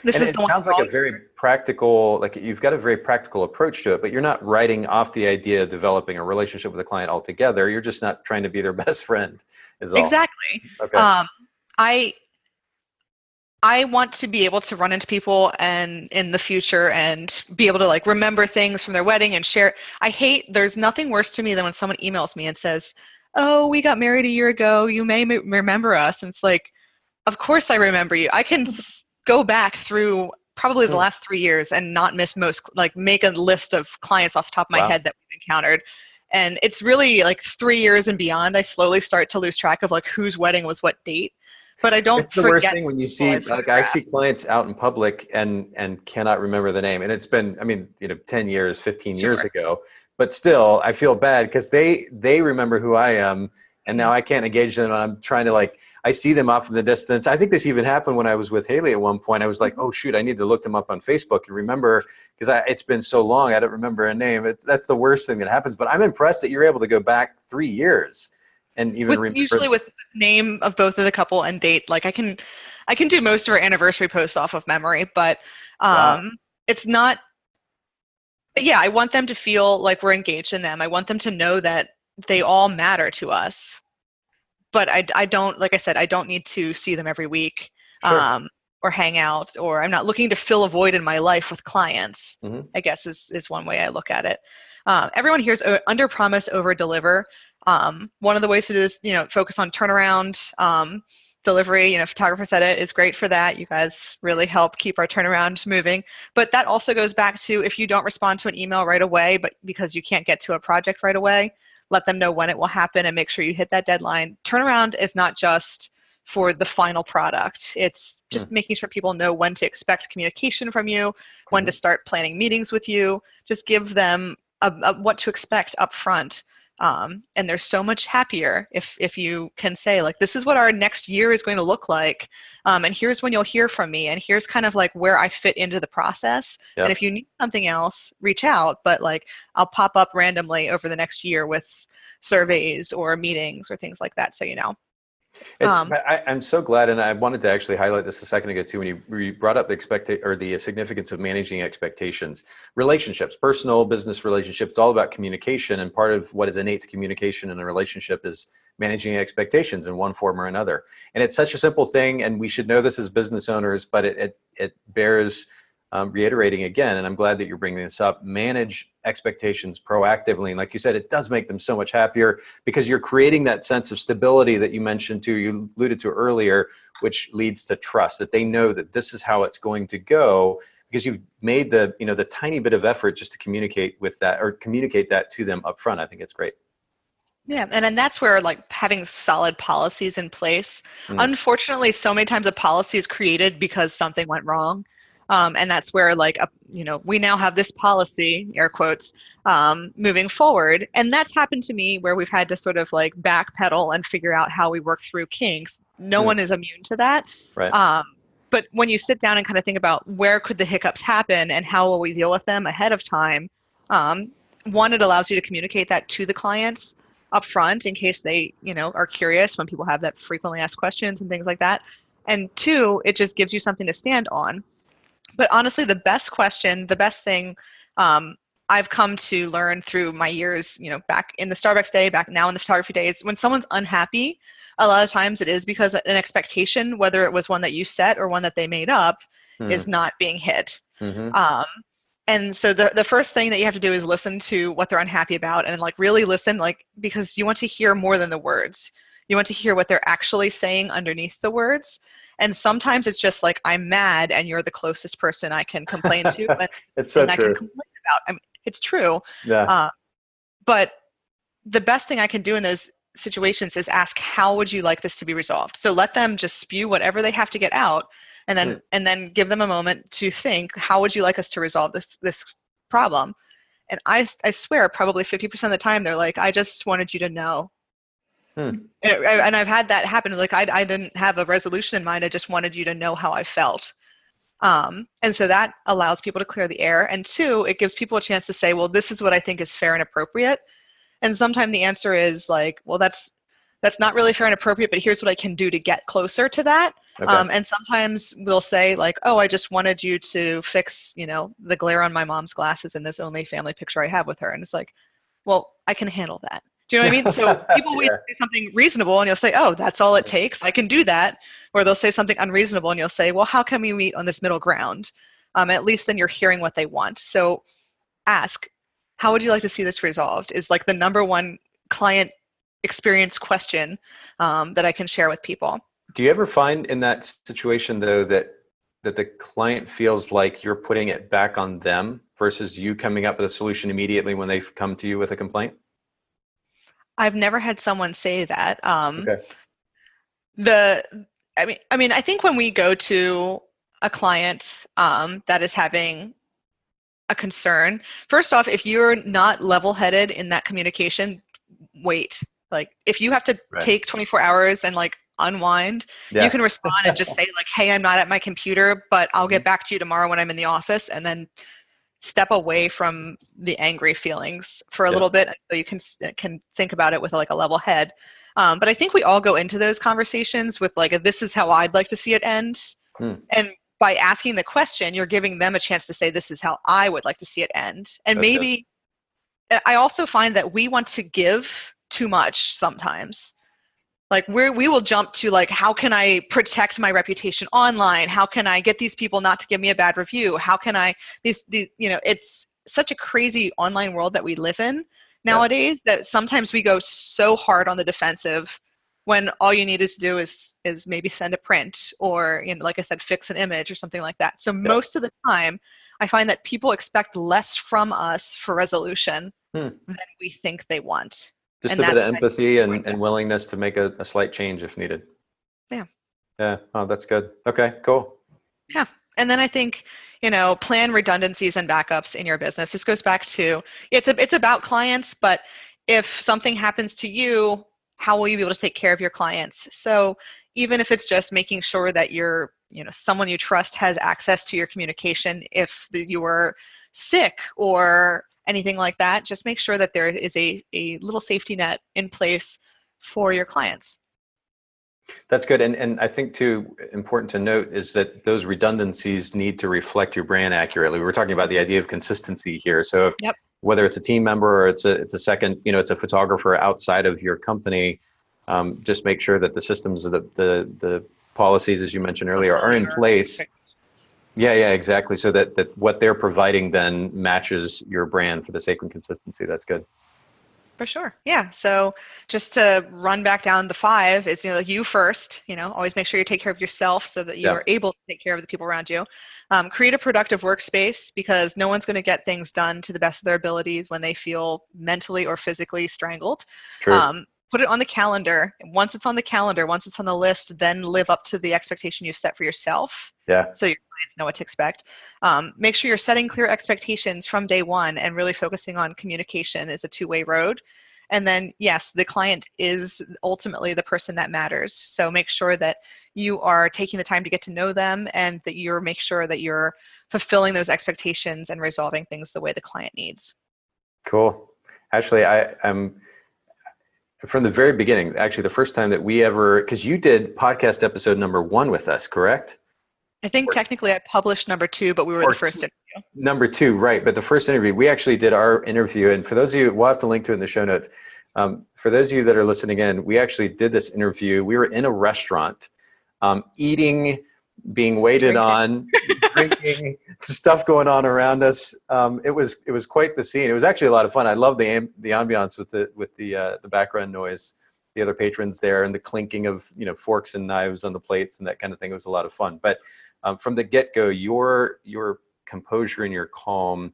It sounds like a very practical, like you've got a very practical approach to it, but you're not writing off the idea of developing a relationship with a client altogether. You're just not trying to be their best friend is all. Exactly. Okay. I want to be able to run into people and in the future and be able to like remember things from their wedding and share. There's nothing worse to me than when someone emails me and says, oh, we got married a year ago. You may remember us. And it's like, of course I remember you. I can go back through probably the last 3 years and not miss make a list of clients off the top of my head that we've encountered. And it's really like 3 years and beyond, I slowly start to lose track of like whose wedding was what date. But I don't. It's the worst thing when you see, like I see clients out in public and cannot remember the name. And it's been, 10 years, 15 years ago, but still I feel bad because they remember who I am And now I can't engage them. And I'm trying to like, I see them off in the distance. I think this even happened when I was with Haley at one point. I was like, oh shoot, I need to look them up on Facebook and remember, because it's been so long, I don't remember a name. That's the worst thing that happens. But I'm impressed that you're able to go back 3 years and even remember. Usually with name of both of the couple and date. Like I can do most of our anniversary posts off of memory, but Wow. it's not. Yeah, I want them to feel like we're engaged in them. I want them to know that they all matter to us. But I don't, like I said, I don't need to see them every week. Sure. Or hang out, or I'm not looking to fill a void in my life with clients, I guess is one way I look at it. Everyone hears under promise, over deliver. One of the ways to do this, focus on turnaround, delivery. Photographer said it is great for that. You guys really help keep our turnaround moving. But that also goes back to if you don't respond to an email right away, but because you can't get to a project right away, let them know when it will happen and make sure you hit that deadline. Turnaround is not just for the final product. It's just making sure people know when to expect communication from you, when to start planning meetings with you. Just give them what to expect up front. And they're so much happier if you can say, like, this is what our next year is going to look like. And here's when you'll hear from me. And here's kind of like where I fit into the process. Yep. And if you need something else, reach out. But like, I'll pop up randomly over the next year with surveys or meetings or things like that. So, I'm so glad, and I wanted to actually highlight this a second ago too, when you brought up the significance of managing expectations. Relationships, personal, business relationships, it's all about communication, and part of what is innate to communication in a relationship is managing expectations in one form or another. And it's such a simple thing, and we should know this as business owners, but it bears reiterating again, and I'm glad that you're bringing this up. Manage expectations proactively, and like you said, it does make them so much happier because you're creating that sense of stability that you mentioned too, you alluded to earlier, which leads to trust, that they know that this is how it's going to go because you've made the tiny bit of effort just to communicate with that or communicate that to them up front. I think it's great. Yeah, and that's where like having solid policies in place. Unfortunately, so many times a policy is created because something went wrong. And that's where we now have this policy, air quotes, moving forward. And that's happened to me where we've had to sort of like backpedal and figure out how we work through kinks. No one is immune to that. Right. But when you sit down and kind of think about where could the hiccups happen and how will we deal with them ahead of time, one, it allows you to communicate that to the clients up front in case they, are curious when people have that frequently asked questions and things like that. And two, it just gives you something to stand on. But honestly, the best thing I've come to learn through my years, back in the Starbucks day, back now in the photography days, when someone's unhappy, a lot of times it is because an expectation, whether it was one that you set or one that they made up, is not being hit. And so the first thing that you have to do is listen to what they're unhappy about and like really listen, like, because you want to hear more than the words. You want to hear what they're actually saying underneath the words. And sometimes it's just like, I'm mad and you're the closest person I can complain to. And, it's so and true. I can complain about. I mean, it's true. Yeah. But the best thing I can do in those situations is ask, how would you like this to be resolved? So let them just spew whatever they have to get out. And then give them a moment to think, how would you like us to resolve this problem? And I swear probably 50% of the time they're like, I just wanted you to know. And I've had that happen. Like I didn't have a resolution in mind. I just wanted you to know how I felt. And so that allows people to clear the air. And two, it gives people a chance to say, well, this is what I think is fair and appropriate. And sometimes the answer is like, well, that's not really fair and appropriate, but here's what I can do to get closer to that. Okay. And sometimes we'll say like, oh, I just wanted you to fix, the glare on my mom's glasses in this only family picture I have with her. And it's like, well, I can handle that. Do you know what I mean? So people will say something reasonable and you'll say, oh, that's all it takes. I can do that. Or they'll say something unreasonable and you'll say, well, how can we meet on this middle ground? At least then you're hearing what they want. So ask, how would you like to see this resolved? Is like the number one client experience question that I can share with people. Do you ever find in that situation though that the client feels like you're putting it back on them versus you coming up with a solution immediately when they come to you with a complaint? I've never had someone say that. Okay. I think when we go to a client that is having a concern, first off, if you're not level-headed in that communication, wait. Like if you have to Right. take 24 hours and like unwind, you can respond and just say like, hey, I'm not at my computer, but I'll get back to you tomorrow when I'm in the office, and then step away from the angry feelings for a little bit so you can think about it with like a level head. But I think we all go into those conversations with like, this is how I'd like to see it end. And by asking the question, you're giving them a chance to say, this is how I would like to see it end. And maybe I also find that we want to give too much sometimes. Like we will jump to like, how can I protect my reputation online? How can I get these people not to give me a bad review? How can I, it's such a crazy online world that we live in nowadays that sometimes we go so hard on the defensive when all you need to do is maybe send a print or, like I said, fix an image or something like that. So most of the time I find that people expect less from us for resolution than we think they want. Just a bit of empathy and willingness to make a slight change if needed. Yeah. Yeah. Oh, that's good. Okay, cool. Yeah. And then I think, plan redundancies and backups in your business. This goes back to, it's about clients, but if something happens to you, how will you be able to take care of your clients? So even if it's just making sure that someone you trust has access to your communication, if you are sick or anything like that, just make sure that there is a little safety net in place for your clients. That's good. And I think too, important to note is that those redundancies need to reflect your brand accurately. We were talking about the idea of consistency here. So whether it's a team member or it's a second, it's a photographer outside of your company, just make sure that the systems of the policies, as you mentioned earlier, are in place. Yeah, exactly. So that what they're providing then matches your brand for the sake of consistency. That's good. For sure. Yeah. So just to run back down the 5, it's, you first, always make sure you take care of yourself so that you are able to take care of the people around you. Create a productive workspace, because no one's going to get things done to the best of their abilities when they feel mentally or physically strangled. True. Put it on the calendar. Once it's on the calendar, once it's on the list, then live up to the expectation you've set for yourself. Yeah. So your clients know what to expect. Make sure you're setting clear expectations from day one and really focusing on communication is a two-way road. And then, yes, the client is ultimately the person that matters. So make sure that you are taking the time to get to know them and that make sure that you're fulfilling those expectations and resolving things the way the client needs. Cool. Actually, I'm from the very beginning, actually the first time that we ever, because you did podcast episode number 1 with us, correct? I think technically I published number 2, but we were the first interview. Number 2, right. But the first interview, we actually did our interview. And for those of you, we'll have to link to it in the show notes. For those of you that are listening in, we actually did this interview. We were in a restaurant, eating, being waited on, drinking, stuff going on around us. It was quite the scene. It was actually a lot of fun. I love the ambiance with the background noise, the other patrons there, and the clinking of forks and knives on the plates and that kind of thing. It was a lot of fun. But from the get-go, your composure and your calm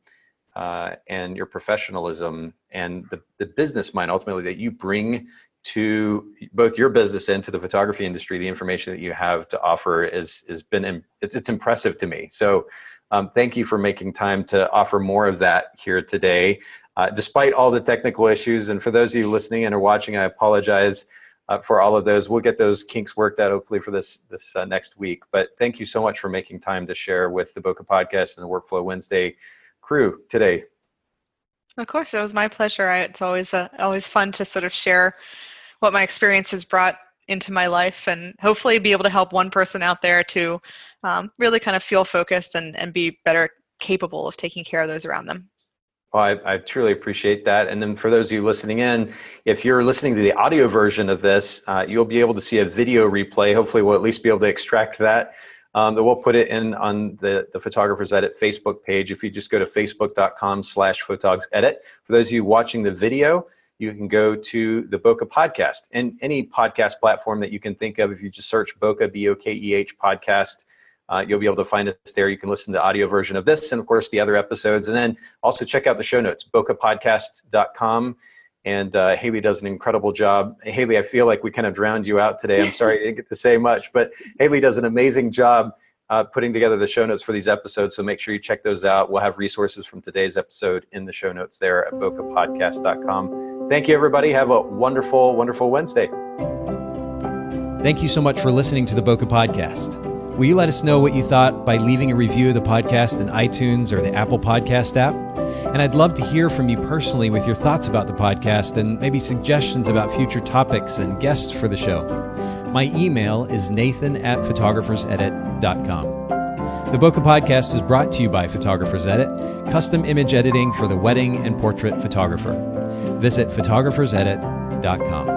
and your professionalism and the business mind ultimately that you bring to both your business and to the photography industry, the information that you have to offer it's impressive to me. So thank you for making time to offer more of that here today, despite all the technical issues. And for those of you listening and or watching, I apologize for all of those. We'll get those kinks worked out hopefully for this next week. But thank you so much for making time to share with the Bokeh Podcast and the Workflow Wednesday crew today. Of course, it was my pleasure. It's always fun to sort of share what my experience has brought into my life and hopefully be able to help one person out there to really kind of feel focused and be better capable of taking care of those around them. Well, I truly appreciate that. And then for those of you listening in, if you're listening to the audio version of this, you'll be able to see a video replay. Hopefully we'll at least be able to extract that. We'll put it in on the Photographers Edit Facebook page. If you just go to facebook.com/photogsedit. For those of you watching the video, you can go to the Bokeh Podcast and any podcast platform that you can think of. If you just search Bokeh, B-O-K-E-H podcast, you'll be able to find us there. You can listen to the audio version of this and, of course, the other episodes. And then also check out the show notes, bokehpodcast.com. And Haley does an incredible job. Haley, I feel like we kind of drowned you out today. I'm sorry I didn't get to say much, but Haley does an amazing job putting together the show notes for these episodes, so make sure you check those out. We'll have resources from today's episode in the show notes there at bokehpodcast.com. Thank you, everybody. Have a wonderful, wonderful Wednesday. Thank you so much for listening to the Bokeh Podcast. Will you let us know what you thought by leaving a review of the podcast in iTunes or the Apple Podcast app? And I'd love to hear from you personally with your thoughts about the podcast and maybe suggestions about future topics and guests for the show. My email is nathan@photographersedit.com. The Bokeh Podcast is brought to you by Photographers Edit, custom image editing for the wedding and portrait photographer. Visit photographersedit.com.